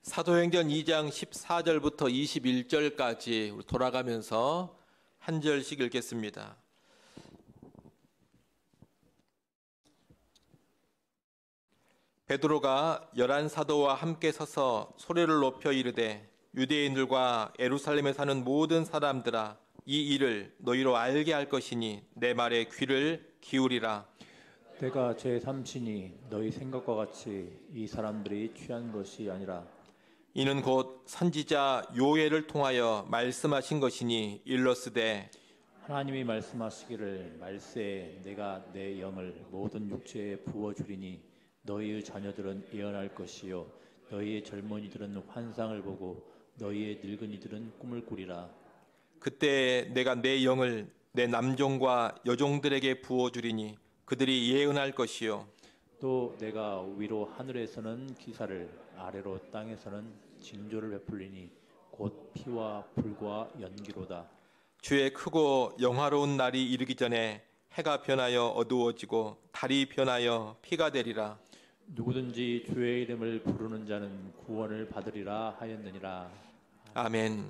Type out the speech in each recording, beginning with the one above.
사도행전 2장 14절부터 21절까지 돌아가면서 한 절씩 읽겠습니다. 베드로가 11 사도와 함께 서서 소리를 높여 이르되 유대인들과 예루살렘에 사는 모든 사람들아, 이 일을 너희로 알게 할 것이니 내 말에 귀를 기울이라. 때가 제3시니 너희 생각과 같이 이 사람들이 취한 것이 아니라 이는 곧 선지자 요엘을 통하여 말씀하신 것이니 일러스되 하나님이 말씀하시기를 말세에 내가 내 영을 모든 육체에 부어주리니 너희의 자녀들은 예언할 것이요 너희의 젊은이들은 환상을 보고 너희의 늙은이들은 꿈을 꾸리라. 그때 내가 내 영을 내 남종과 여종들에게 부어주리니 그들이 예언할 것이요 또 내가 위로 하늘에서는 기사를 아래로 땅에서는 징조를 베풀리니 곧 피와 불과 연기로다. 주의 크고 영화로운 날이 이르기 전에 해가 변하여 어두워지고 달이 변하여 피가 되리라. 누구든지 주의 이름을 부르는 자는 구원을 받으리라 하였느니라. 아멘.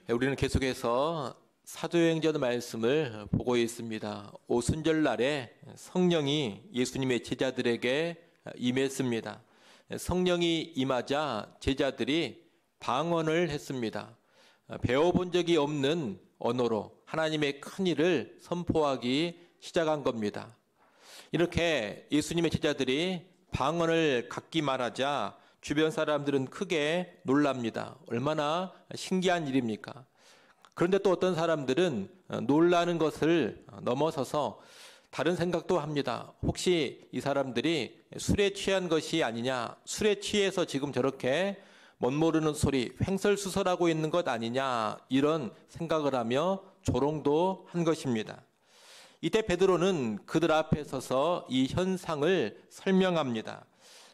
우리는 계속해서 사도행전 말씀을 보고 있습니다. 오순절 날에 성령이 예수님의 제자들에게 임했습니다. 성령이 임하자 제자들이 방언을 했습니다. 배워본 적이 없는 언어로 하나님의 큰 일을 선포하기 시작한 겁니다. 이렇게 예수님의 제자들이 방언을 갖기만 하자 주변 사람들은 크게 놀랍니다. 얼마나 신기한 일입니까? 그런데 또 어떤 사람들은 놀라는 것을 넘어서서 다른 생각도 합니다. 혹시 이 사람들이 술에 취한 것이 아니냐, 술에 취해서 지금 저렇게 멋모르는 소리, 횡설수설하고 있는 것 아니냐, 이런 생각을 하며 조롱도 한 것입니다. 이때 베드로는 그들 앞에 서서 이 현상을 설명합니다.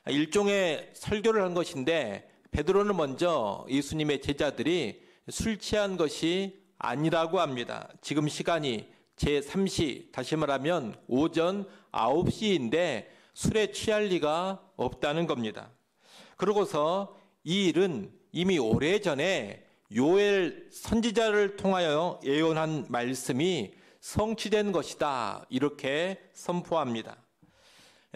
일종의 설교를 한 것인데 베드로는 먼저 예수님의 제자들이 술 취한 것이 아니라고 합니다. 지금 시간이 제3시, 다시 말하면 오전 9시인데 술에 취할 리가 없다는 겁니다. 그러고서 이 일은 이미 오래전에 요엘 선지자를 통하여 예언한 말씀이 성취된 것이다, 이렇게 선포합니다.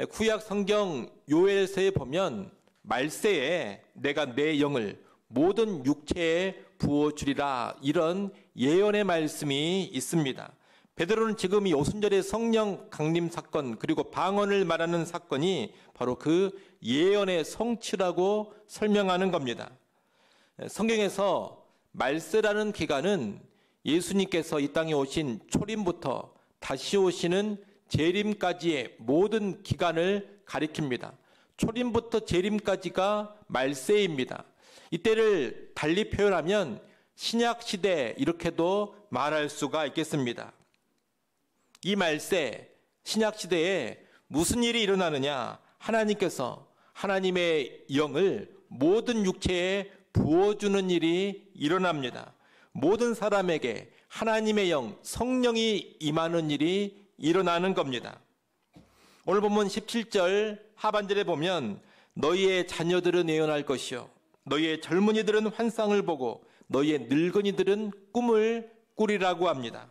구약 성경 요엘서에 보면 말세에 내가 내 영을 모든 육체에 부어주리라, 이런 예언의 말씀이 있습니다. 베드로는 지금 이 오순절의 성령 강림 사건, 그리고 방언을 말하는 사건이 바로 그 예언의 성취라고 설명하는 겁니다. 성경에서 말세라는 기간은 예수님께서 이 땅에 오신 초림부터 다시 오시는 재림까지의 모든 기간을 가리킵니다. 초림부터 재림까지가 말세입니다. 이때를 달리 표현하면 신약시대, 이렇게도 말할 수가 있겠습니다. 이 말세, 신약시대에 무슨 일이 일어나느냐? 하나님께서 하나님의 영을 모든 육체에 부어주는 일이 일어납니다. 모든 사람에게 하나님의 영, 성령이 임하는 일이 일어나는 겁니다. 오늘 본문 17절 하반절에 보면 너희의 자녀들은 예언할 것이요 너희의 젊은이들은 환상을 보고 너희의 늙은이들은 꿈을 꾸리라고 합니다.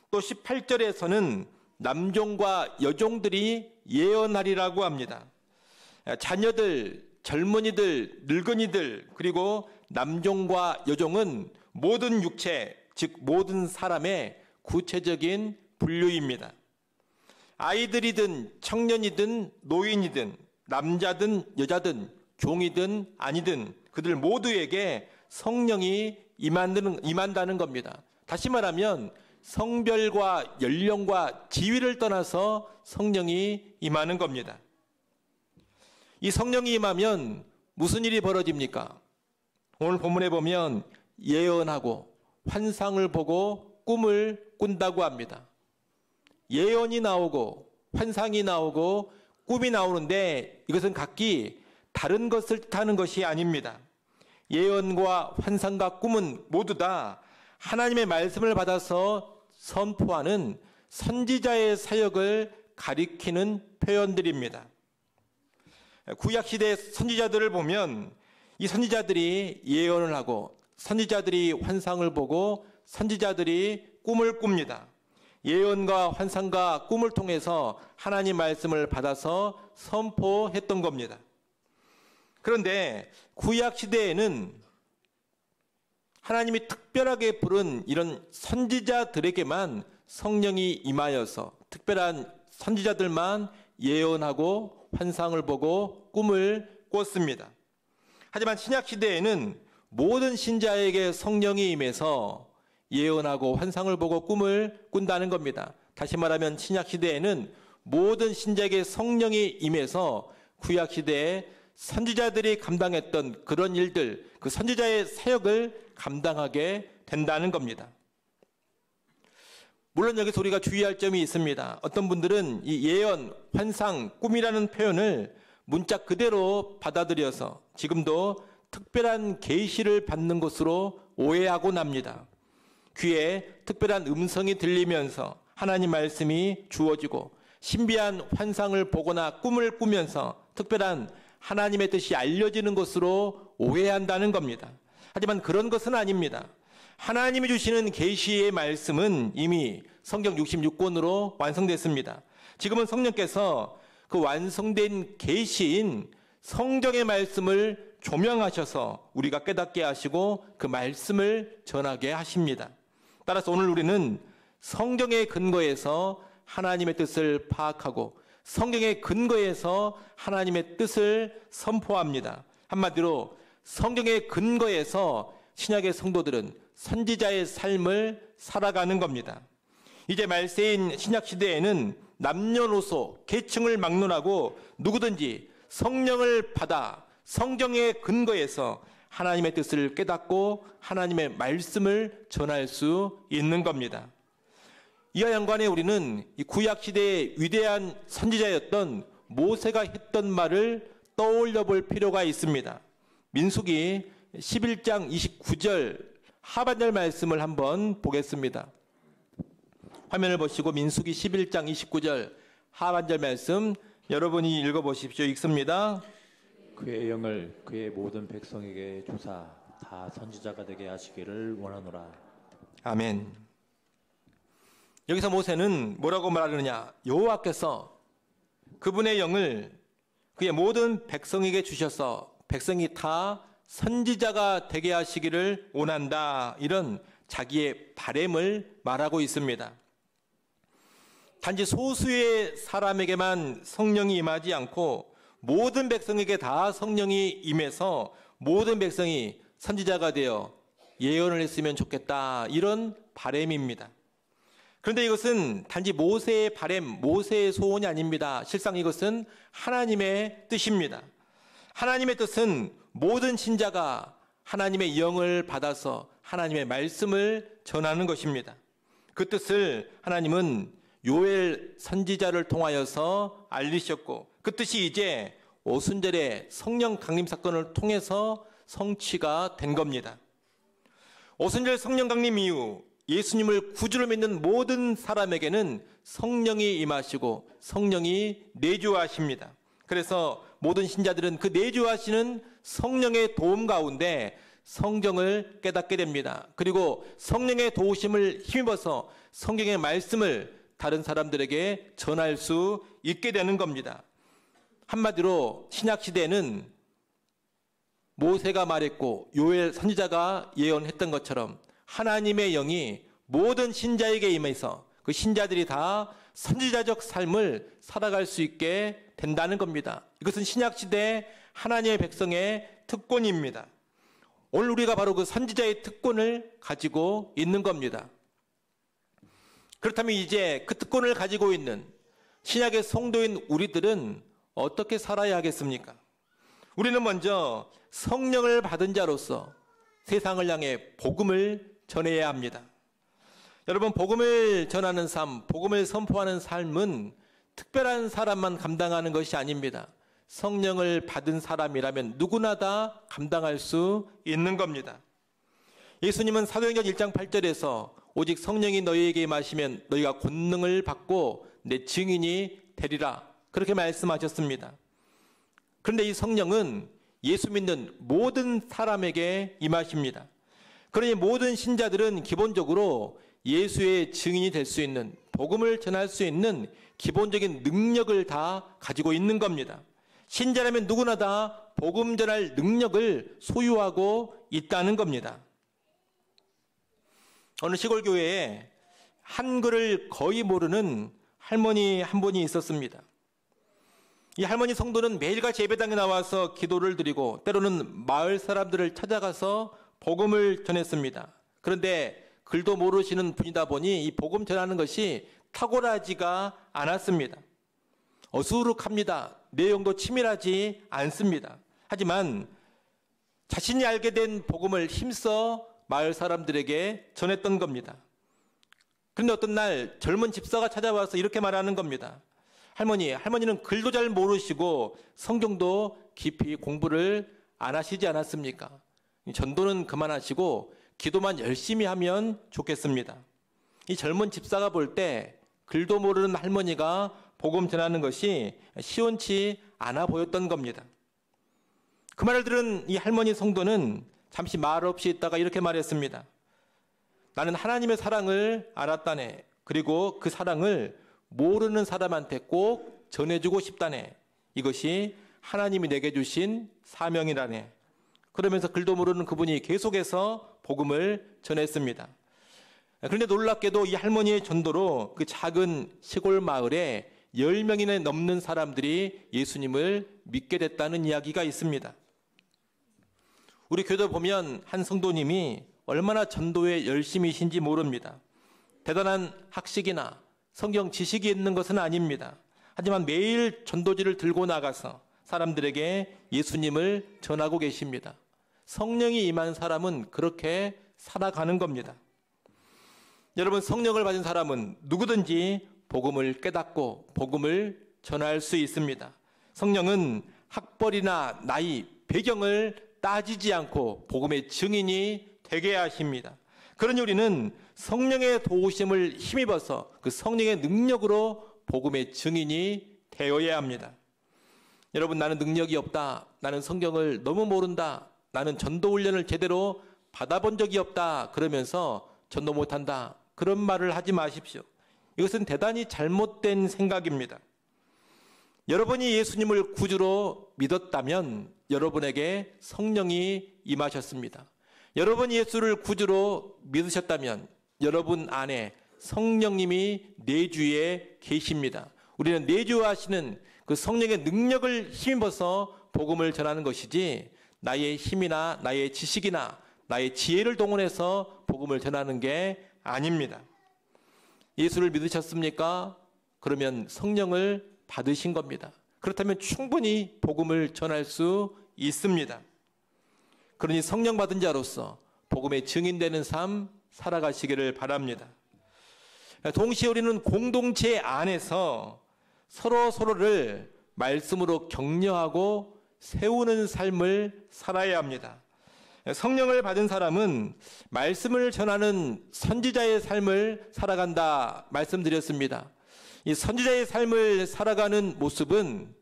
또 18절에서는 남종과 여종들이 예언하리라고 합니다. 자녀들, 젊은이들, 늙은이들, 그리고 남종과 여종은 모든 육체, 즉 모든 사람의 구체적인 분류입니다. 아이들이든 청년이든 노인이든 남자든 여자든 종이든 아니든 그들 모두에게 성령이 임한다는 겁니다. 다시 말하면 성별과 연령과 지위를 떠나서 성령이 임하는 겁니다. 이 성령이 임하면 무슨 일이 벌어집니까? 오늘 본문에 보면 예언하고 환상을 보고 꿈을 꾼다고 합니다. 예언이 나오고 환상이 나오고 꿈이 나오는데 이것은 각기 다른 것을 뜻하는 것이 아닙니다. 예언과 환상과 꿈은 모두 다 하나님의 말씀을 받아서 선포하는 선지자의 사역을 가리키는 표현들입니다. 구약시대 선지자들을 보면 이 선지자들이 예언을 하고 선지자들이 환상을 보고 선지자들이 꿈을 꿉니다. 예언과 환상과 꿈을 통해서 하나님 말씀을 받아서 선포했던 겁니다. 그런데 구약시대에는 하나님이 특별하게 부른 이런 선지자들에게만 성령이 임하여서 특별한 선지자들만 예언하고 환상을 보고 꿈을 꿨습니다. 하지만 신약시대에는 모든 신자에게 성령이 임해서 예언하고 환상을 보고 꿈을 꾼다는 겁니다. 다시 말하면 신약시대에는 모든 신자에게 성령이 임해서 구약시대에 선지자들이 감당했던 그런 일들, 그 선지자의 사역을 감당하게 된다는 겁니다. 물론 여기서 우리가 주의할 점이 있습니다. 어떤 분들은 이 예언, 환상, 꿈이라는 표현을 문자 그대로 받아들여서 지금도 특별한 계시를 받는 것으로 오해하고 납니다. 귀에 특별한 음성이 들리면서 하나님 말씀이 주어지고 신비한 환상을 보거나 꿈을 꾸면서 특별한 하나님의 뜻이 알려지는 것으로 오해한다는 겁니다. 하지만 그런 것은 아닙니다. 하나님이 주시는 계시의 말씀은 이미 성경 66권으로 완성됐습니다. 지금은 성령께서 그 완성된 계시인 성경의 말씀을 조명하셔서 우리가 깨닫게 하시고 그 말씀을 전하게 하십니다. 따라서 오늘 우리는 성경의 근거에서 하나님의 뜻을 파악하고 성경의 근거에서 하나님의 뜻을 선포합니다. 한마디로 성경의 근거에서 신약의 성도들은 선지자의 삶을 살아가는 겁니다. 이제 말세인 신약시대에는 남녀노소, 계층을 막론하고 누구든지 성령을 받아 성경의 근거에서 하나님의 뜻을 깨닫고 하나님의 말씀을 전할 수 있는 겁니다. 이와 연관해 우리는 이 구약시대의 위대한 선지자였던 모세가 했던 말을 떠올려 볼 필요가 있습니다. 민수기 11장 29절 하반절 말씀을 한번 보겠습니다. 화면을 보시고 민수기 11장 29절 하반절 말씀 여러분이 읽어보십시오. 읽습니다. 그의 영을 그의 모든 백성에게 주사 다 선지자가 되게 하시기를 원하노라. 아멘. 여기서 모세는 뭐라고 말하느냐? 여호와께서 그분의 영을 그의 모든 백성에게 주셔서 백성이 다 선지자가 되게 하시기를 원한다. 이런 자기의 바램을 말하고 있습니다. 단지 소수의 사람에게만 성령이 임하지 않고 모든 백성에게 다 성령이 임해서 모든 백성이 선지자가 되어 예언을 했으면 좋겠다. 이런 바램입니다. 그런데 이것은 단지 모세의 바램, 모세의 소원이 아닙니다. 실상 이것은 하나님의 뜻입니다. 하나님의 뜻은 모든 신자가 하나님의 영을 받아서 하나님의 말씀을 전하는 것입니다. 그 뜻을 하나님은 요엘 선지자를 통하여서 알리셨고 그 뜻이 이제 오순절의 성령 강림 사건을 통해서 성취가 된 겁니다. 오순절 성령 강림 이후 예수님을 구주로 믿는 모든 사람에게는 성령이 임하시고 성령이 내주하십니다. 그래서 모든 신자들은 그 내주하시는 성령의 도움 가운데 성경을 깨닫게 됩니다. 그리고 성령의 도우심을 힘입어서 성경의 말씀을 다른 사람들에게 전할 수 있게 되는 겁니다. 한마디로 신약시대에는 모세가 말했고 요엘 선지자가 예언했던 것처럼 하나님의 영이 모든 신자에게 임해서 그 신자들이 다 선지자적 삶을 살아갈 수 있게 된다는 겁니다. 이것은 신약시대 하나님의 백성의 특권입니다. 오늘 우리가 바로 그 선지자의 특권을 가지고 있는 겁니다. 그렇다면 이제 그 특권을 가지고 있는 신약의 성도인 우리들은 어떻게 살아야 하겠습니까? 우리는 먼저 성령을 받은 자로서 세상을 향해 복음을 전해야 합니다. 여러분, 복음을 전하는 삶, 복음을 선포하는 삶은 특별한 사람만 감당하는 것이 아닙니다. 성령을 받은 사람이라면 누구나 다 감당할 수 있는 겁니다. 예수님은 사도행전 1장 8절에서 오직 성령이 너희에게 임하시면 너희가 권능을 받고 내 증인이 되리라 그렇게 말씀하셨습니다. 그런데 이 성령은 예수 믿는 모든 사람에게 임하십니다. 그러니 모든 신자들은 기본적으로 예수의 증인이 될 수 있는, 복음을 전할 수 있는 기본적인 능력을 다 가지고 있는 겁니다. 신자라면 누구나 다 복음 전할 능력을 소유하고 있다는 겁니다. 어느 시골 교회에 한글을 거의 모르는 할머니 한 분이 있었습니다. 이 할머니 성도는 매일같이 예배당에 나와서 기도를 드리고 때로는 마을 사람들을 찾아가서 복음을 전했습니다. 그런데 글도 모르시는 분이다 보니 이 복음 전하는 것이 탁월하지가 않았습니다. 어수룩합니다. 내용도 치밀하지 않습니다. 하지만 자신이 알게 된 복음을 힘써 마을 사람들에게 전했던 겁니다. 그런데 어떤 날 젊은 집사가 찾아와서 이렇게 말하는 겁니다. 할머니는 글도 잘 모르시고 성경도 깊이 공부를 안 하시지 않았습니까? 전도는 그만하시고 기도만 열심히 하면 좋겠습니다. 이 젊은 집사가 볼 때 글도 모르는 할머니가 복음 전하는 것이 시원치 않아 보였던 겁니다. 그 말을 들은 이 할머니 성도는 잠시 말 없이 있다가 이렇게 말했습니다. 나는 하나님의 사랑을 알았다네. 그리고 그 사랑을 모르는 사람한테 꼭 전해주고 싶다네. 이것이 하나님이 내게 주신 사명이라네. 그러면서 글도 모르는 그분이 계속해서 복음을 전했습니다. 그런데 놀랍게도 이 할머니의 전도로 그 작은 시골 마을에 10명이나 넘는 사람들이 예수님을 믿게 됐다는 이야기가 있습니다. 우리 교도 보면 한 성도님이 얼마나 전도에 열심이신지 모릅니다. 대단한 학식이나 성경 지식이 있는 것은 아닙니다. 하지만 매일 전도지를 들고 나가서 사람들에게 예수님을 전하고 계십니다. 성령이 임한 사람은 그렇게 살아가는 겁니다. 여러분, 성령을 받은 사람은 누구든지 복음을 깨닫고 복음을 전할 수 있습니다. 성령은 학벌이나 나이, 배경을 따지지 않고 복음의 증인이 되게 하십니다. 그러니 우리는 성령의 도우심을 힘입어서 그 성령의 능력으로 복음의 증인이 되어야 합니다. 여러분, 나는 능력이 없다. 나는 성경을 너무 모른다. 나는 전도 훈련을 제대로 받아본 적이 없다. 그러면서 전도 못한다. 그런 말을 하지 마십시오. 이것은 대단히 잘못된 생각입니다. 여러분이 예수님을 구주로 믿었다면 여러분에게 성령이 임하셨습니다. 여러분이 예수를 구주로 믿으셨다면 여러분 안에 성령님이 내주에 계십니다. 우리는 내주하시는 그 성령의 능력을 힘입어서 복음을 전하는 것이지 나의 힘이나 나의 지식이나 나의 지혜를 동원해서 복음을 전하는 게 아닙니다. 예수를 믿으셨습니까? 그러면 성령을 받으신 겁니다. 그렇다면 충분히 복음을 전할 수 있습니다. 그러니 성령 받은 자로서 복음의 증인되는 삶 살아가시기를 바랍니다. 동시에 우리는 공동체 안에서 서로를 말씀으로 격려하고 세우는 삶을 살아야 합니다. 성령을 받은 사람은 말씀을 전하는 선지자의 삶을 살아간다 말씀드렸습니다. 이 선지자의 삶을 살아가는 모습은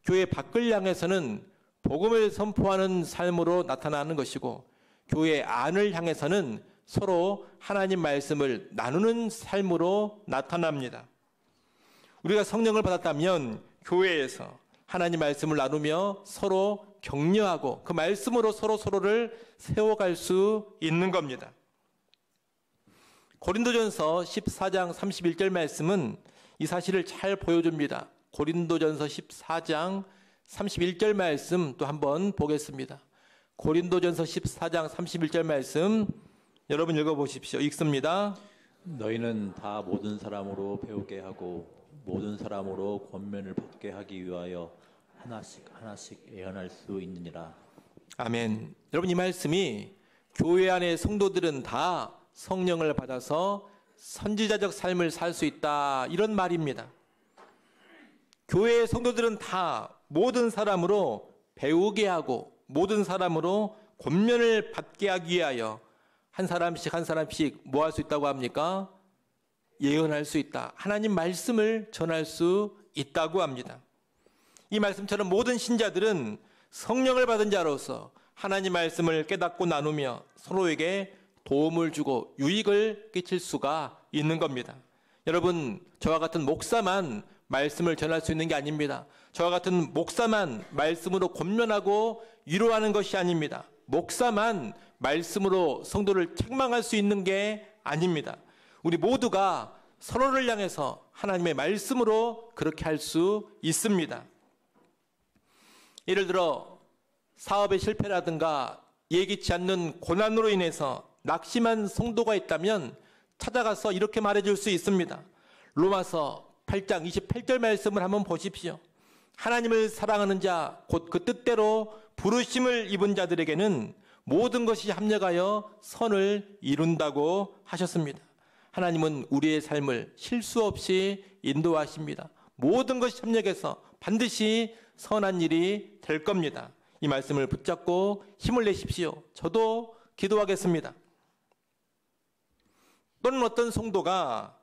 교회 밖을 향해서는 복음을 선포하는 삶으로 나타나는 것이고 교회 안을 향해서는 서로 하나님 말씀을 나누는 삶으로 나타납니다. 우리가 성령을 받았다면 교회에서 하나님 말씀을 나누며 서로 격려하고 그 말씀으로 서로를 세워갈 수 있는 겁니다. 고린도전서 14장 31절 말씀은 이 사실을 잘 보여줍니다. 고린도전서 14장 31절 말씀 또 한번 보겠습니다. 고린도전서 14장 31절 말씀 여러분 읽어보십시오. 읽습니다. 너희는 다 모든 사람으로 배우게 하고 모든 사람으로 권면을 받게 하기 위하여 하나씩 애언할 수 있느니라. 아멘. 여러분, 이 말씀이 교회 안의 성도들은 다 성령을 받아서 선지자적 삶을 살 수 있다 이런 말입니다. 교회의 성도들은 다 모든 사람으로 배우게 하고 모든 사람으로 권면을 받게 하기 위하여 한 사람씩 뭐 할 수 있다고 합니까? 예언할 수 있다. 하나님 말씀을 전할 수 있다고 합니다. 이 말씀처럼 모든 신자들은 성령을 받은 자로서 하나님 말씀을 깨닫고 나누며 서로에게 도움을 주고 유익을 끼칠 수가 있는 겁니다. 여러분, 저와 같은 목사만 말씀을 전할 수 있는 게 아닙니다. 저와 같은 목사만 말씀으로 권면하고 위로하는 것이 아닙니다. 목사만 말씀으로 성도를 책망할 수 있는 게 아닙니다. 우리 모두가 서로를 향해서 하나님의 말씀으로 그렇게 할 수 있습니다. 예를 들어 사업의 실패라든가 예기치 않는 고난으로 인해서 낙심한 성도가 있다면 찾아가서 이렇게 말해줄 수 있습니다. 로마서 8장 28절 말씀을 한번 보십시오. 하나님을 사랑하는 자 곧 그 뜻대로 부르심을 입은 자들에게는 모든 것이 합력하여 선을 이룬다고 하셨습니다. 하나님은 우리의 삶을 실수 없이 인도하십니다. 모든 것이 협력해서 반드시 선한 일이 될 겁니다. 이 말씀을 붙잡고 힘을 내십시오. 저도 기도하겠습니다. 또는 어떤 성도가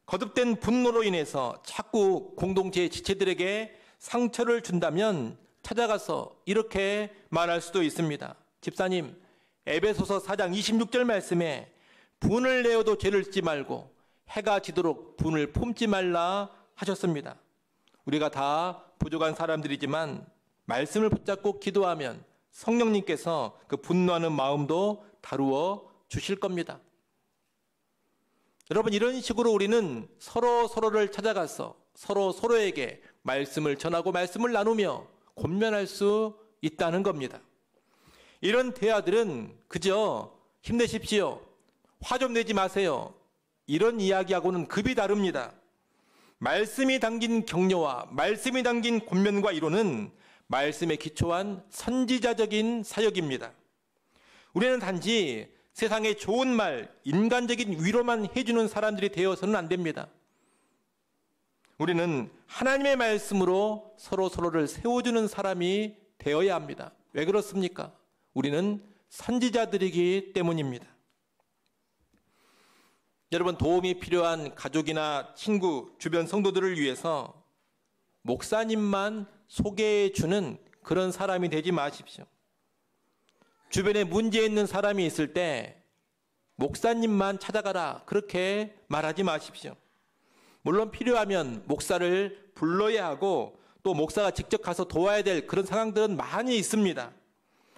거듭된 분노로 인해서 자꾸 공동체의 지체들에게 상처를 준다면 찾아가서 이렇게 말할 수도 있습니다. 집사님, 에베소서 4장 26절 말씀에 분을 내어도 죄를 짓지 말고 해가 지도록 분을 품지 말라 하셨습니다. 우리가 다 부족한 사람들이지만 말씀을 붙잡고 기도하면 성령님께서 그 분노하는 마음도 다루어 주실 겁니다. 여러분, 이런 식으로 우리는 서로를 찾아가서 서로에게 말씀을 전하고 말씀을 나누며 권면할 수 있다는 겁니다. 이런 대화들은 그저 힘내십시오, 화 좀 내지 마세요, 이런 이야기하고는 급이 다릅니다. 말씀이 담긴 격려와 말씀이 담긴 권면과 위로는 말씀에 기초한 선지자적인 사역입니다. 우리는 단지 세상에 좋은 말, 인간적인 위로만 해주는 사람들이 되어서는 안 됩니다. 우리는 하나님의 말씀으로 서로를 세워주는 사람이 되어야 합니다. 왜 그렇습니까? 우리는 선지자들이기 때문입니다. 여러분, 도움이 필요한 가족이나 친구, 주변 성도들을 위해서 목사님만 소개해 주는 그런 사람이 되지 마십시오. 주변에 문제 있는 사람이 있을 때 목사님만 찾아가라, 그렇게 말하지 마십시오. 물론 필요하면 목사를 불러야 하고 또 목사가 직접 가서 도와야 될 그런 상황들은 많이 있습니다.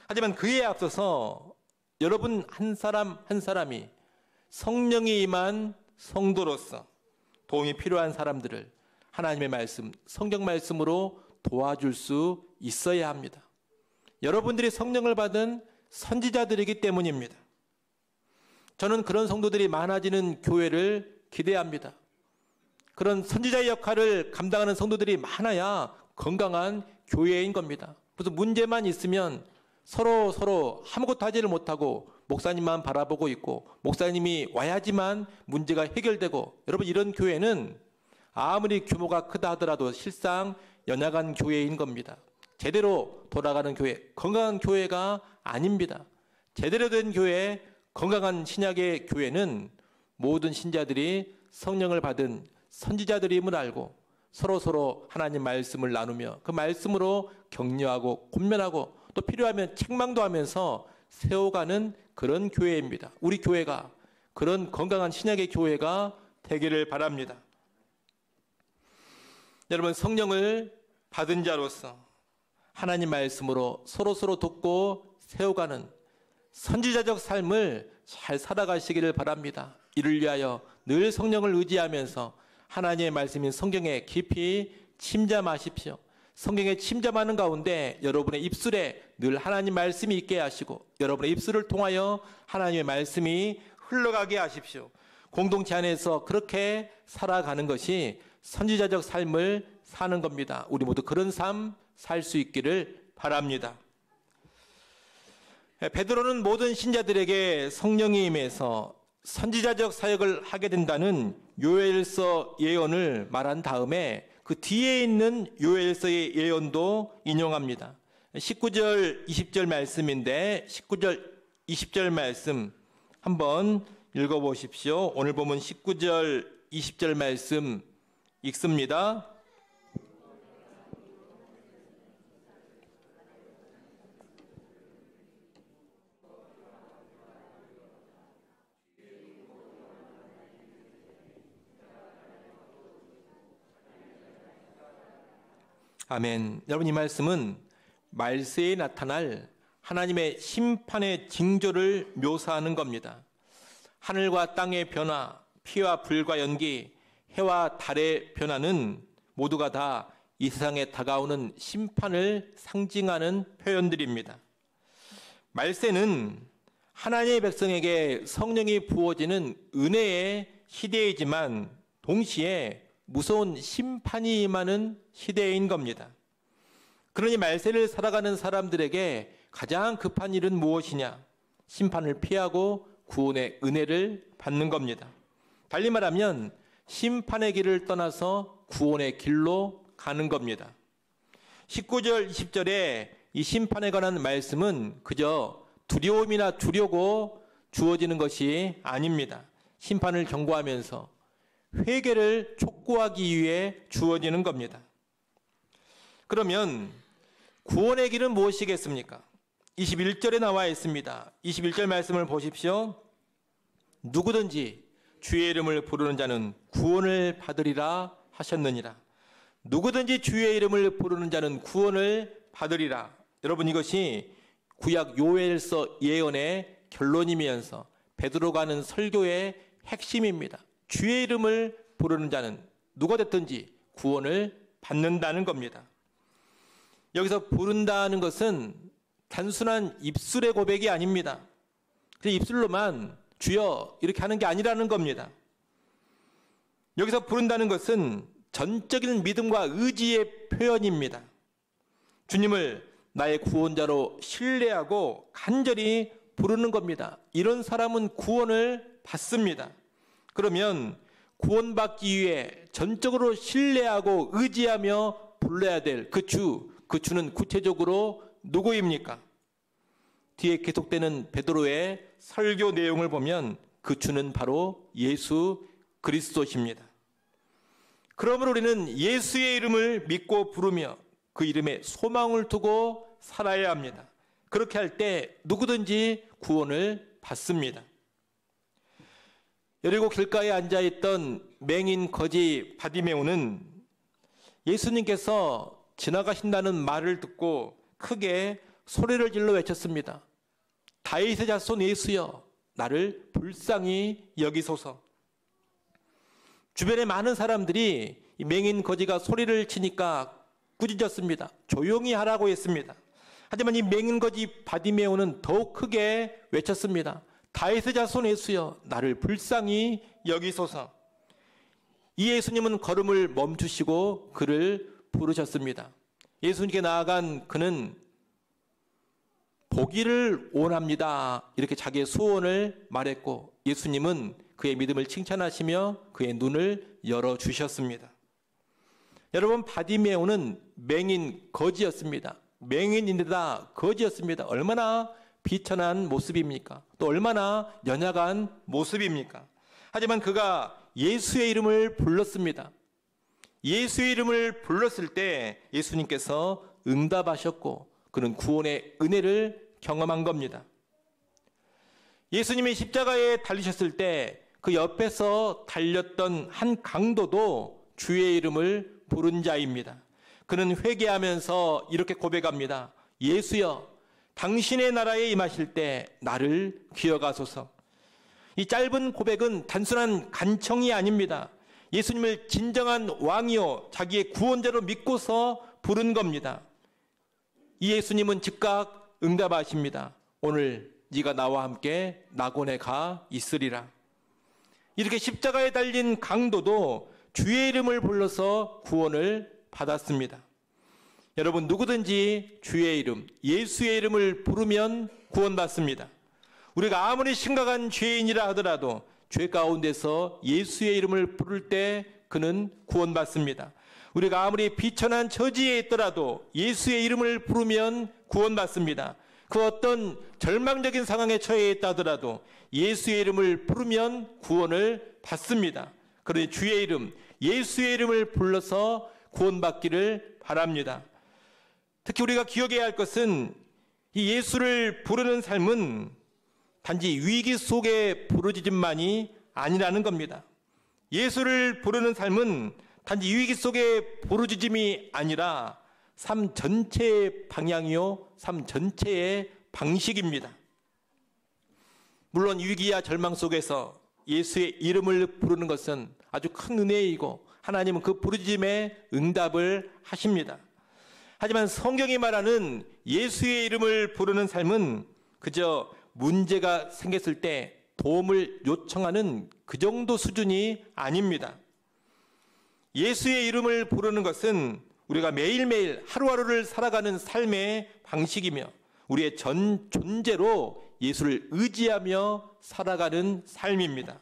하지만 그에 앞서서 여러분 한 사람 한 사람이 성령이 임한 성도로서 도움이 필요한 사람들을 하나님의 말씀, 성경 말씀으로 도와줄 수 있어야 합니다. 여러분들이 성령을 받은 선지자들이기 때문입니다. 저는 그런 성도들이 많아지는 교회를 기대합니다. 그런 선지자의 역할을 감당하는 성도들이 많아야 건강한 교회인 겁니다. 무슨 문제만 있으면 서로 아무것도 하지를 못하고 목사님만 바라보고 있고 목사님이 와야지만 문제가 해결되고, 여러분, 이런 교회는 아무리 규모가 크다 하더라도 실상 연약한 교회인 겁니다. 제대로 돌아가는 교회, 건강한 교회가 아닙니다. 제대로 된 교회, 건강한 신약의 교회는 모든 신자들이 성령을 받은 선지자들임을 알고 서로 하나님 말씀을 나누며 그 말씀으로 격려하고 권면하고 또 필요하면 책망도 하면서 세워가는 그런 교회입니다. 우리 교회가 그런 건강한 신약의 교회가 되기를 바랍니다. 여러분, 성령을 받은 자로서 하나님 말씀으로 서로 돕고 세워가는 선지자적 삶을 잘 살아가시기를 바랍니다. 이를 위하여 늘 성령을 의지하면서 하나님의 말씀인 성경에 깊이 침잠하십시오. 성경에 침잠하는 가운데 여러분의 입술에 늘 하나님 말씀이 있게 하시고 여러분의 입술을 통하여 하나님의 말씀이 흘러가게 하십시오. 공동체 안에서 그렇게 살아가는 것이 선지자적 삶을 사는 겁니다. 우리 모두 그런 삶 살 수 있기를 바랍니다. 베드로는 모든 신자들에게 성령이 임해서 선지자적 사역을 하게 된다는 요엘서 예언을 말한 다음에 그 뒤에 있는 요엘서의 예언도 인용합니다. 19절 20절 말씀인데 19절 20절 말씀 한번 읽어보십시오. 오늘 보면 19절 20절 말씀 읽습니다. 아멘. 여러분, 이 말씀은 말세에 나타날 하나님의 심판의 징조를 묘사하는 겁니다. 하늘과 땅의 변화, 피와 불과 연기, 해와 달의 변화는 모두가 다 이 세상에 다가오는 심판을 상징하는 표현들입니다. 말세는 하나님의 백성에게 성령이 부어지는 은혜의 시대이지만 동시에 무서운 심판이 임하는 시대인 겁니다. 그러니 말세를 살아가는 사람들에게 가장 급한 일은 무엇이냐? 심판을 피하고 구원의 은혜를 받는 겁니다. 달리 말하면 심판의 길을 떠나서 구원의 길로 가는 겁니다. 19절, 20절에 이 심판에 관한 말씀은 그저 두려움이나 주려고 주어지는 것이 아닙니다. 심판을 경고하면서 회개를 촉구하기 위해 주어지는 겁니다. 그러면 구원의 길은 무엇이겠습니까? 21절에 나와 있습니다. 21절 말씀을 보십시오. 누구든지 주의 이름을 부르는 자는 구원을 받으리라 하셨느니라. 누구든지 주의 이름을 부르는 자는 구원을 받으리라. 여러분, 이것이 구약 요엘서 예언의 결론이면서 베드로가 하는 설교의 핵심입니다. 주의 이름을 부르는 자는 누가 됐든지 구원을 받는다는 겁니다. 여기서 부른다는 것은 단순한 입술의 고백이 아닙니다. 입술로만 주여 이렇게 하는 게 아니라는 겁니다. 여기서 부른다는 것은 전적인 믿음과 의지의 표현입니다. 주님을 나의 구원자로 신뢰하고 간절히 부르는 겁니다. 이런 사람은 구원을 받습니다. 그러면 구원받기 위해 전적으로 신뢰하고 의지하며 불러야 될 그 주는 구체적으로 누구입니까? 뒤에 계속되는 베드로의 설교 내용을 보면 그 주는 바로 예수 그리스도십니다. 그러므로 우리는 예수의 이름을 믿고 부르며 그 이름에 소망을 두고 살아야 합니다. 그렇게 할 때 누구든지 구원을 받습니다. 여리고 길가에 앉아있던 맹인 거지 바디메오는 예수님께서 지나가신다는 말을 듣고 크게 소리를 질러 외쳤습니다. 다윗의 자손 예수여, 나를 불쌍히 여기소서. 주변에 많은 사람들이 이 맹인 거지가 소리를 치니까 꾸짖었습니다. 조용히 하라고 했습니다. 하지만 이 맹인 거지 바디메오는 더욱 크게 외쳤습니다. 다윗의 자손 예수여, 나를 불쌍히 여기소서. 이 예수님은 걸음을 멈추시고 그를 부르셨습니다. 예수님께 나아간 그는 보기를 원합니다. 이렇게 자기의 소원을 말했고 예수님은 그의 믿음을 칭찬하시며 그의 눈을 열어주셨습니다. 여러분, 바디메오는 맹인 거지였습니다. 맹인인데다 거지였습니다. 얼마나 비천한 모습입니까? 또 얼마나 연약한 모습입니까? 하지만 그가 예수의 이름을 불렀습니다. 예수의 이름을 불렀을 때 예수님께서 응답하셨고 그는 구원의 은혜를 경험한 겁니다. 예수님이 십자가에 달리셨을 때 그 옆에서 달렸던 한 강도도 주의 이름을 부른 자입니다. 그는 회개하면서 이렇게 고백합니다. 예수여, 당신의 나라에 임하실 때 나를 기억하소서. 이 짧은 고백은 단순한 간청이 아닙니다. 예수님을 진정한 왕이요 자기의 구원자로 믿고서 부른 겁니다. 이 예수님은 즉각 응답하십니다. 오늘 네가 나와 함께 낙원에 가 있으리라. 이렇게 십자가에 달린 강도도 주의 이름을 불러서 구원을 받았습니다. 여러분, 누구든지 주의 이름, 예수의 이름을 부르면 구원받습니다. 우리가 아무리 심각한 죄인이라 하더라도 죄 가운데서 예수의 이름을 부를 때 그는 구원받습니다. 우리가 아무리 비천한 처지에 있더라도 예수의 이름을 부르면 구원받습니다. 그 어떤 절망적인 상황에 처해 있다 하더라도 예수의 이름을 부르면 구원을 받습니다. 그러니 주의 이름, 예수의 이름을 불러서 구원받기를 바랍니다. 특히 우리가 기억해야 할 것은 이 예수를 부르는 삶은 단지 위기 속의 부르짖음만이 아니라는 겁니다. 예수를 부르는 삶은 단지 위기 속의 부르짖음이 아니라 삶 전체의 방향이요, 삶 전체의 방식입니다. 물론 위기와 절망 속에서 예수의 이름을 부르는 것은 아주 큰 은혜이고 하나님은 그 부르짖음에 응답을 하십니다. 하지만 성경이 말하는 예수의 이름을 부르는 삶은 그저 문제가 생겼을 때 도움을 요청하는 그 정도 수준이 아닙니다. 예수의 이름을 부르는 것은 우리가 매일매일 하루하루를 살아가는 삶의 방식이며 우리의 전 존재로 예수를 의지하며 살아가는 삶입니다.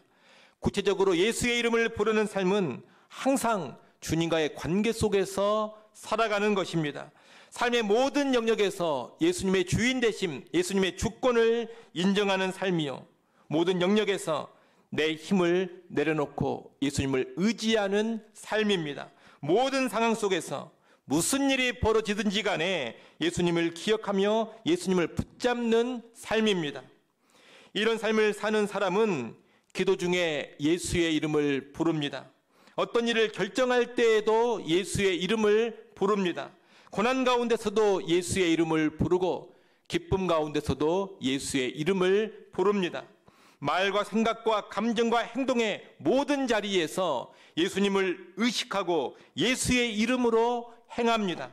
구체적으로 예수의 이름을 부르는 삶은 항상 주님과의 관계 속에서 살아가는 것입니다. 삶의 모든 영역에서 예수님의 주인 되심, 예수님의 주권을 인정하는 삶이요, 모든 영역에서 내 힘을 내려놓고 예수님을 의지하는 삶입니다. 모든 상황 속에서 무슨 일이 벌어지든지 간에 예수님을 기억하며 예수님을 붙잡는 삶입니다. 이런 삶을 사는 사람은 기도 중에 예수의 이름을 부릅니다. 어떤 일을 결정할 때에도 예수의 이름을 부릅니다. 고난 가운데서도 예수의 이름을 부르고 기쁨 가운데서도 예수의 이름을 부릅니다. 말과 생각과 감정과 행동의 모든 자리에서 예수님을 의식하고 예수의 이름으로 행합니다.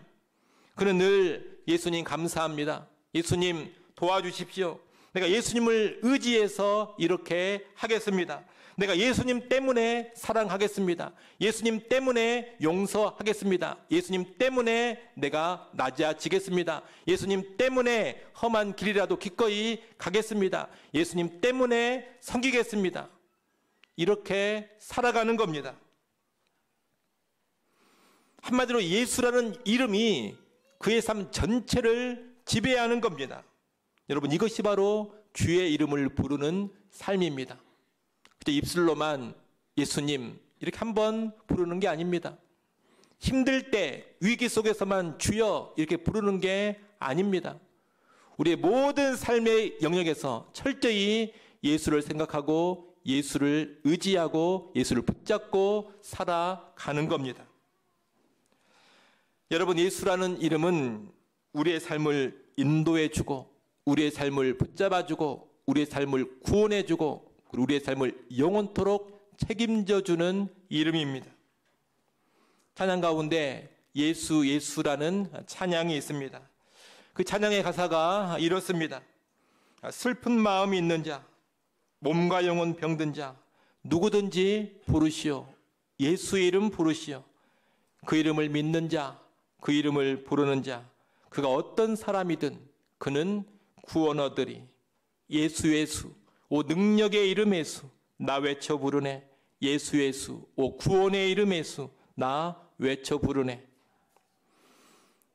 그는 늘 예수님 감사합니다. 예수님 도와주십시오. 내가 예수님을 의지해서 이렇게 하겠습니다. 내가 예수님 때문에 사랑하겠습니다. 예수님 때문에 용서하겠습니다. 예수님 때문에 내가 낮아지겠습니다. 예수님 때문에 험한 길이라도 기꺼이 가겠습니다. 예수님 때문에 섬기겠습니다. 이렇게 살아가는 겁니다. 한마디로 예수라는 이름이 그의 삶 전체를 지배하는 겁니다. 여러분, 이것이 바로 주의 이름을 부르는 삶입니다. 그저 입술로만 예수님 이렇게 한번 부르는 게 아닙니다. 힘들 때 위기 속에서만 주여 이렇게 부르는 게 아닙니다. 우리의 모든 삶의 영역에서 철저히 예수를 생각하고 예수를 의지하고 예수를 붙잡고 살아가는 겁니다. 여러분, 예수라는 이름은 우리의 삶을 인도해주고 우리의 삶을 붙잡아주고 우리의 삶을 구원해주고 우리의 삶을 영원토록 책임져주는 이름입니다. 찬양 가운데 예수 예수라는 찬양이 있습니다. 그 찬양의 가사가 이렇습니다. 슬픈 마음이 있는 자, 몸과 영혼 병든 자, 누구든지 부르시오. 예수의 이름 부르시오. 그 이름을 믿는 자, 그 이름을 부르는 자, 그가 어떤 사람이든 그는 구원 얻으리. 예수 예수, 오 능력의 이름 예수, 나 외쳐 부르네. 예수 예수, 오 구원의 이름 예수, 나 외쳐 부르네.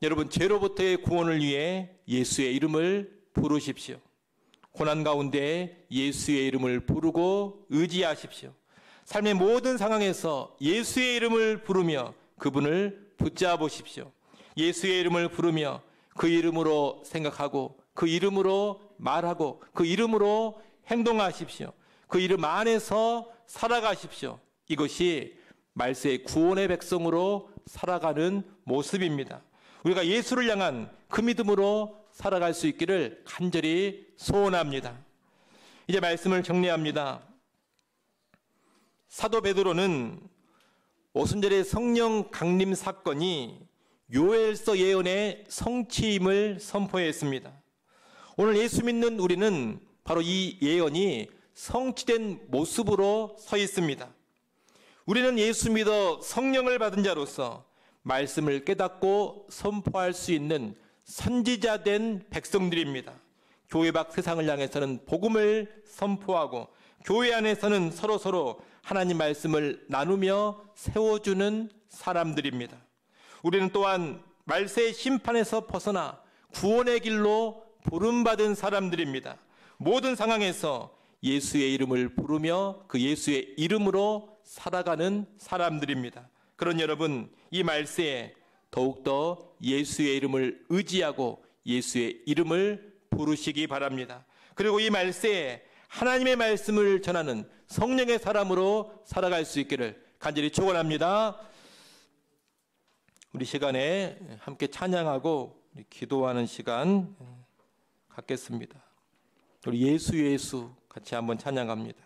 여러분, 죄로부터의 구원을 위해 예수의 이름을 부르십시오. 고난 가운데 예수의 이름을 부르고 의지하십시오. 삶의 모든 상황에서 예수의 이름을 부르며 그분을 붙잡으십시오. 예수의 이름을 부르며 그 이름으로 생각하고 그 이름으로 말하고 그 이름으로 행동하십시오. 그 이름 안에서 살아가십시오. 이것이 말세의 구원의 백성으로 살아가는 모습입니다. 우리가 예수를 향한 그 믿음으로 살아갈 수 있기를 간절히 소원합니다. 이제 말씀을 정리합니다. 사도 베드로는 오순절의 성령 강림 사건이 요엘서 예언의 성취임을 선포했습니다. 오늘 예수 믿는 우리는 바로 이 예언이 성취된 모습으로 서 있습니다. 우리는 예수 믿어 성령을 받은 자로서 말씀을 깨닫고 선포할 수 있는 선지자된 백성들입니다. 교회 밖 세상을 향해서는 복음을 선포하고 교회 안에서는 서로 하나님 말씀을 나누며 세워주는 사람들입니다. 우리는 또한 말세의 심판에서 벗어나 구원의 길로 부름받은 사람들입니다. 모든 상황에서 예수의 이름을 부르며 그 예수의 이름으로 살아가는 사람들입니다. 그런 여러분, 이 말세에 더욱더 예수의 이름을 의지하고 예수의 이름을 부르시기 바랍니다. 그리고 이 말세에 하나님의 말씀을 전하는 성령의 사람으로 살아갈 수 있기를 간절히 축원합니다. 우리 시간에 함께 찬양하고 기도하는 시간 갖겠습니다. 우리 예수 예수 같이 한번 찬양합니다.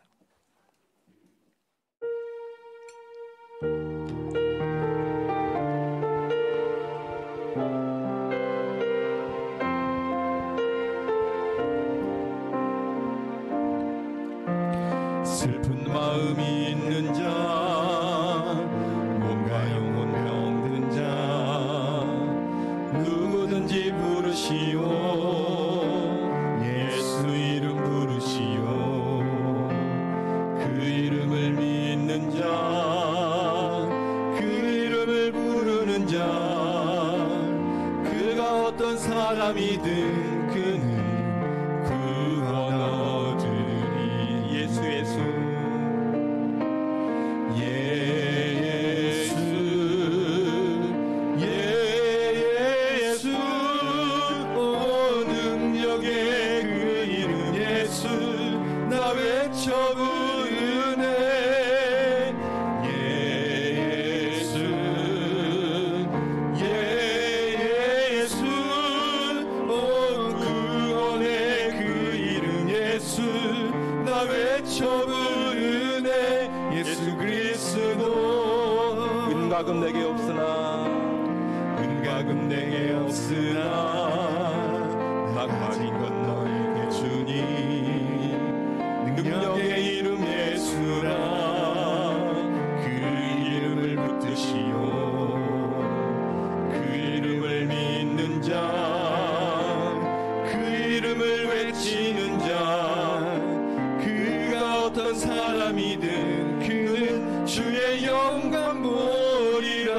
슬픈 마음이 있는 자, 몸과 영혼 병든 자, 누구든지 부르시오. 예수 이름 부르시오. 그 이름을 믿는 자, 그 이름을 부르는 자, 그가 어떤 사람이든 그는 구원 얻으리니. 예수 예수 예수 오 능력의 그 이름 예수 나 외쳐 부르네. 예수 오 구원의 그 이름 예수 나 외쳐 부르네. 예수 그리스도 은과금 내게 없으나 은과금 내게 없으나 나 가진 것 너에게 주니. 능력의 이름 예수라 그 이름을 붙드시오. 그 이름을 믿는 자, 그 이름을 외치는 자, 그가 어떤 사람이든 그는 주의 영광 보리라.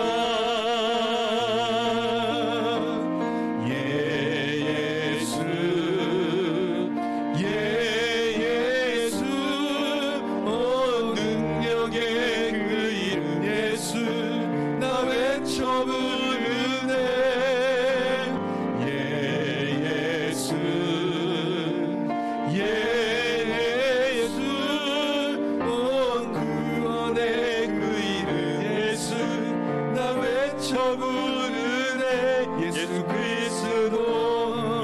예수 오 능력의 그 이름 예수 나 외쳐 부르네. 예수 온 구원의 그 이름 예수 나 외쳐 부르네. 예수 그리스도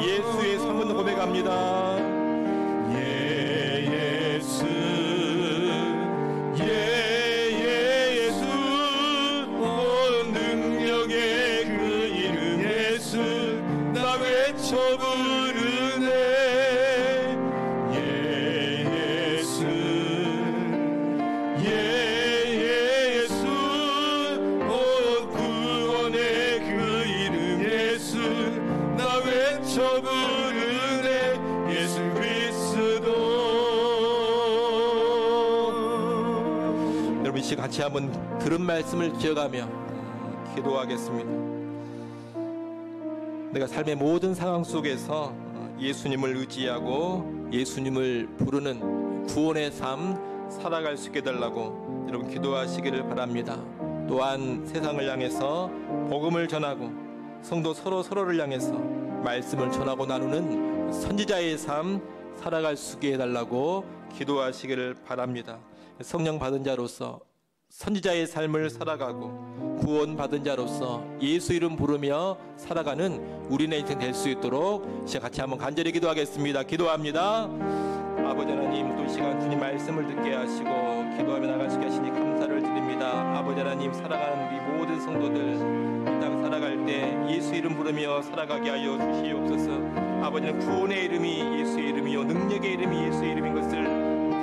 예수의 성은 고백합니다. 예수 온 능력의 그 이름 예수 나 외쳐 부르네. 예수 온 구원의 그 이름 예수 나 외쳐 부르네. 예수 그리스도. 여러분 이 시간 같이 한번 들은 말씀을 기억하며 기도하겠습니다. 내가 삶의 모든 상황 속에서 예수님을 의지하고 예수님을 부르는 구원의 삶 살아갈 수 있게 해달라고 여러분 기도하시기를 바랍니다. 또한 세상을 향해서 복음을 전하고 성도 서로를 향해서 말씀을 전하고 나누는 선지자의 삶 살아갈 수 있게 해달라고 기도하시기를 바랍니다. 성령 받은 자로서 선지자의 삶을 살아가고 구원받은 자로서 예수 이름 부르며 살아가는 우리네 인생 될 수 있도록 같이 한번 간절히 기도하겠습니다. 기도합니다. 아버지 하나님, 또 이 시간 주님 말씀을 듣게 하시고 기도하며 나갈 수 있게 하시니 감사를 드립니다. 아버지 하나님, 살아가는 우리 모든 성도들 이 땅 살아갈 때 예수 이름 부르며 살아가게 하여 주시옵소서. 아버지는 구원의 이름이 예수의 이름이요 능력의 이름이 예수의 이름인 것을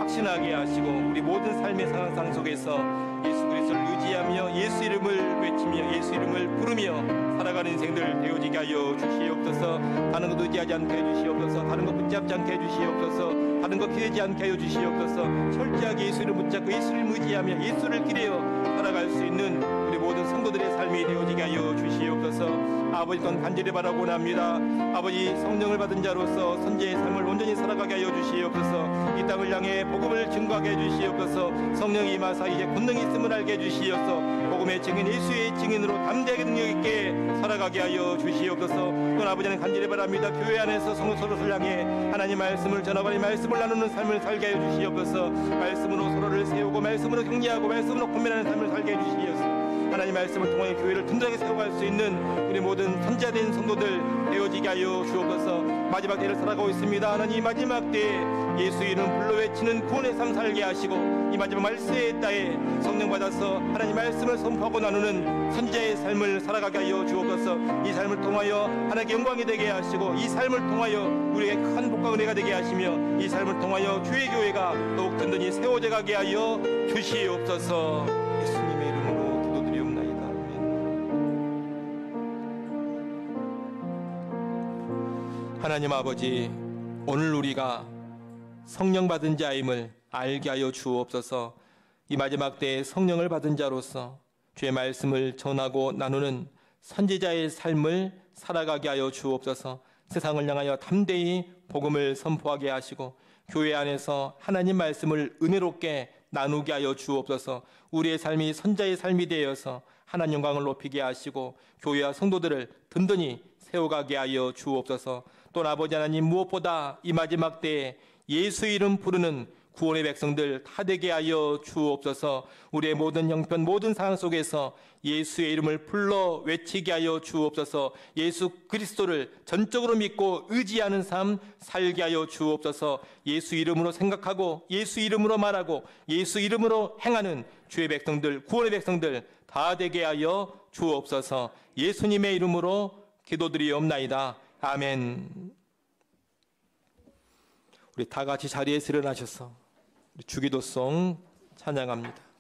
확신하게 하시고 우리 모든 삶의 상황 속에서 예수 그리스도를 의지하며 예수 이름을 외치며 예수 이름을 부르며 살아가는 인생들 되어지게 하여 주시옵소서. 다른 것 의지하지 않게 해주시옵소서. 다른 것 붙잡지 않게 해주시옵소서. 다른 것 기대지 않게 하여 주시옵소서. 철저하게 예수를 붙잡고 예수를 의지하며 예수를 기대어 살아갈 수 있는 우리 모든 성도들의 삶이 되어지게 하여 주시옵소서. 아버지 건 간절히 바라고 합니다. 아버지 성령을 받은 자로서 선지의 삶을 온전히 살아가게 하여 주시옵소서. 이 땅을 향해 복음을 증거하게 해 주시옵소서. 성령이 임하사 이제 권능이 있음을 알게 해 주시옵소서. 복음의 증인 예수의 증인으로 담대하게 능력 있게 살아가게 하여 주시옵소서. 또 아버지는 간절히 바랍니다. 교회 안에서 성도 서로를 향해 하나님 말씀을 전하고 말씀을 나누는 삶을 살게 하여 주시옵소서. 말씀으로 서로를 세우고 말씀으로 격려하고 말씀으로 권면하는 삶을 살게 해 주시옵소서. 하나님 말씀을 통해 교회를 든든하게 세워갈 수 있는 우리 모든 선지자된 성도들 되어지게 하여 주옵소서. 마지막 때를 살아가고 있습니다. 하나님 마지막 때에 예수 이름 불러 외치는 구원의 삶 살게 하시고 이 마지막 말세의 때에 성령 받아서 하나님 말씀을 선포하고 나누는 선지자의 삶을 살아가게 하여 주옵소서. 이 삶을 통하여 하나님께 영광이 되게 하시고 이 삶을 통하여 우리에게 큰 복과 은혜가 되게 하시며 이 삶을 통하여 주의 교회가 더욱 든든히 세워져 가게 하여 주시옵소서. 예수님의 이름으로 기도드리옵나이다. 아멘. 하나님 아버지, 오늘 우리가 성령 받은 자임을 알게 하여 주옵소서. 이 마지막 때에 성령을 받은 자로서 주의 말씀을 전하고 나누는 선지자의 삶을 살아가게 하여 주옵소서. 세상을 향하여 담대히 복음을 선포하게 하시고 교회 안에서 하나님 말씀을 은혜롭게 나누게 하여 주옵소서. 우리의 삶이 선자의 삶이 되어서 하나님 영광을 높이게 하시고 교회와 성도들을 든든히 세워가게 하여 주옵소서. 또 아버지 하나님, 무엇보다 이 마지막 때에 예수 이름 부르는 구원의 백성들 다 되게 하여 주옵소서. 우리의 모든 형편 모든 상황 속에서 예수의 이름을 불러 외치게 하여 주옵소서. 예수 그리스도를 전적으로 믿고 의지하는 삶 살게 하여 주옵소서. 예수 이름으로 생각하고 예수 이름으로 말하고 예수 이름으로 행하는 주의 백성들 구원의 백성들 다 되게 하여 주옵소서. 예수님의 이름으로 기도드리옵나이다. 아멘. 우리 다 같이 자리에서 일어나셔서 주기도송 찬양합니다.